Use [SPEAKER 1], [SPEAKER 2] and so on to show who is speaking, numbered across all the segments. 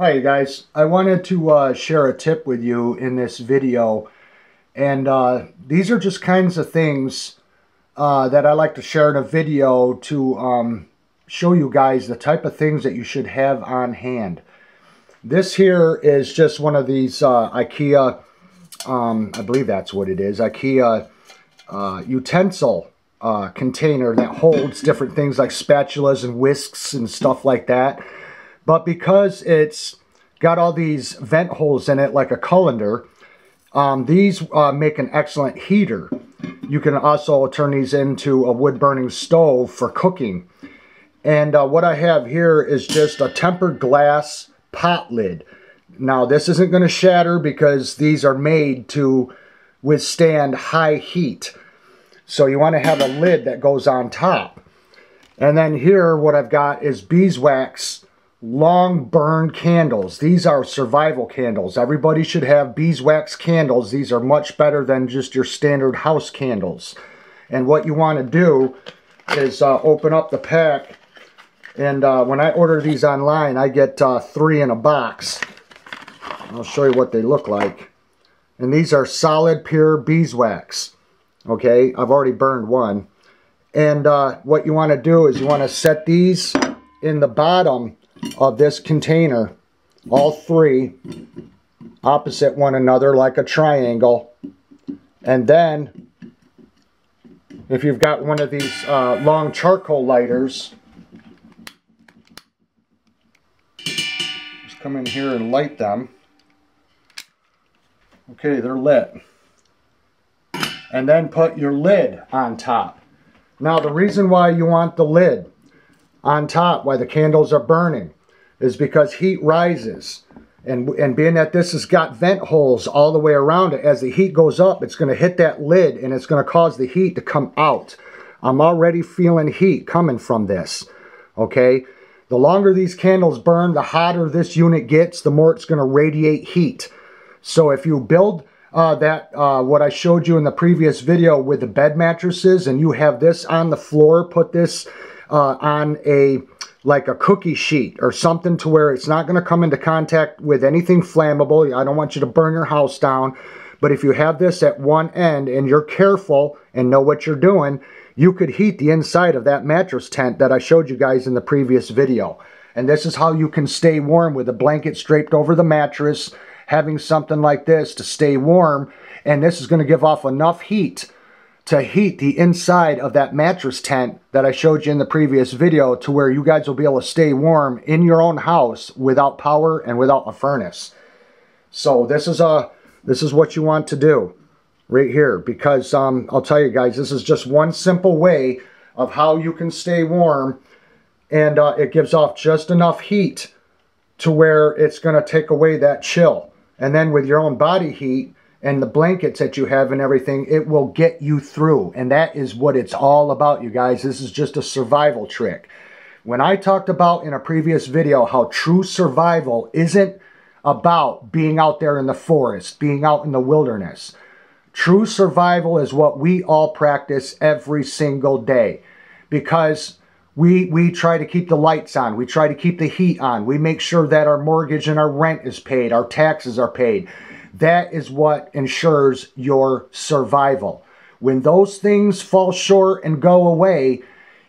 [SPEAKER 1] Hi you guys, I wanted to share a tip with you in this video, and these are just kinds of things that I like to share in a video to show you guys the type of things that you should have on hand. This here is just one of these IKEA, I believe that's what it is, IKEA utensil container that holds different things like spatulas and whisks and stuff like that. But because it's got all these vent holes in it like a colander, these make an excellent heater. You can also turn these into a wood-burning stove for cooking. And what I have here is just a tempered glass pot lid. Now this isn't going to shatter because these are made to withstand high heat. So you want to have a lid that goes on top. And then here what I've got is beeswax long burn candles. These are survival candles. Everybody should have beeswax candles. These are much better than just your standard house candles. And what you want to do is open up the pack. And when I order these online, I get 3 in a box. I'll show you what they look like. And these are solid pure beeswax. Okay, I've already burned one. And what you want to do is you want to set these in the bottom of this container, all 3 opposite one another like a triangle. And then if you've got one of these long charcoal lighters, just come in here and light them. Okay, they're lit. And then put your lid on top. Now the reason why you want the lid on top, why the candles are burning, is because heat rises. And being that this has got vent holes all the way around it, as the heat goes up, it's going to hit that lid and it's going to cause the heat to come out. I'm already feeling heat coming from this. Okay? The longer these candles burn, the hotter this unit gets, the more it's going to radiate heat. So if you build what I showed you in the previous video with the bed mattresses, and you have this on the floor, put this on like a cookie sheet or something to where it's not going to come into contact with anything flammable. I don't want you to burn your house down. But if you have this at one end and you're careful and know what you're doing, you could heat the inside of that mattress tent that I showed you guys in the previous video. And this is how you can stay warm with a blanket draped over the mattress, having something like this to stay warm. And this is going to give off enough heat to heat the inside of that mattress tent that I showed you in the previous video, to where you guys will be able to stay warm in your own house without power and without a furnace. So this is what you want to do right here, because I'll tell you guys, this is just one simple way of how you can stay warm, and it gives off just enough heat to where it's going to take away that chill. And then with your own body heat and the blankets that you have and everything, it will get you through. And that is what it's all about, you guys. This is just a survival trick. When I talked about in a previous video how true survival isn't about being out there in the forest, being out in the wilderness. True survival is what we all practice every single day, because we try to keep the lights on. We try to keep the heat on. We make sure that our mortgage and our rent is paid. Our taxes are paid. That is what ensures your survival. When those things fall short and go away,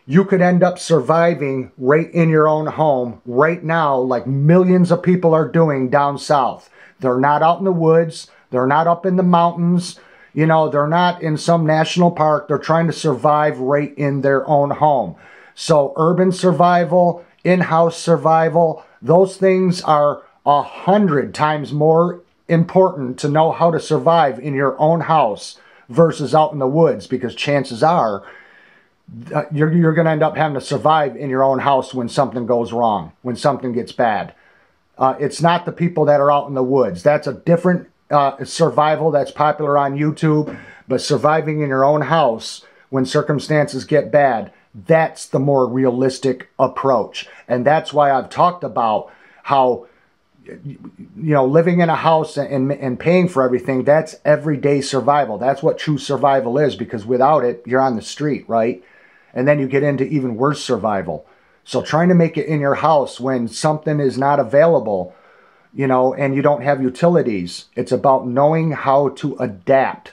[SPEAKER 1] you could end up surviving right in your own home right now, like millions of people are doing down south. They're not out in the woods. They're not up in the mountains. You know, they're not in some national park. They're trying to survive right in their own home. So urban survival, in-house survival, those things are 100 times more important to know how to survive in your own house versus out in the woods, because chances are you're going to end up having to survive in your own house when something goes wrong, when something gets bad. It's not the people that are out in the woods. That's a different survival that's popular on YouTube, but surviving in your own house when circumstances get bad, that's the more realistic approach. And that's why I've talked about how, you know, living in a house and paying for everything, that's everyday survival. That's what true survival is, because without it, you're on the street, right? And then you get into even worse survival. So trying to make it in your house when something is not available you know, and you don't have utilities. It's about knowing how to adapt,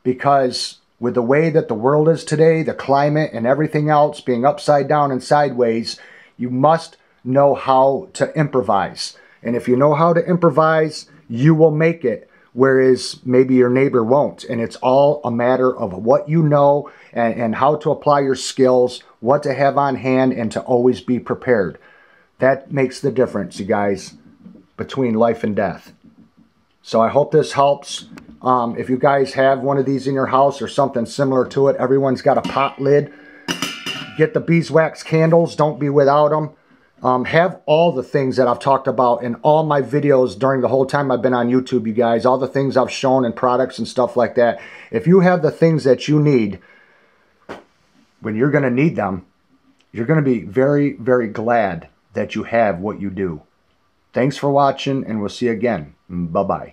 [SPEAKER 1] because with the way that the world is today, the climate and everything else being upside down and sideways, you must know how to improvise. And if you know how to improvise, you will make it, whereas maybe your neighbor won't. And it's all a matter of what you know and how to apply your skills, what to have on hand, and to always be prepared. That makes the difference, you guys, between life and death. So I hope this helps. If you guys have one of these in your house or something similar to it, everyone's got a pot lid. Get the beeswax candles. Don't be without them. Have all the things that I've talked about in all my videos during the whole time I've been on YouTube, you guys. All the things I've shown and products and stuff like that. If you have the things that you need, when you're going to need them, you're going to be very, very glad that you have what you do. Thanks for watching, and we'll see you again. Bye-bye.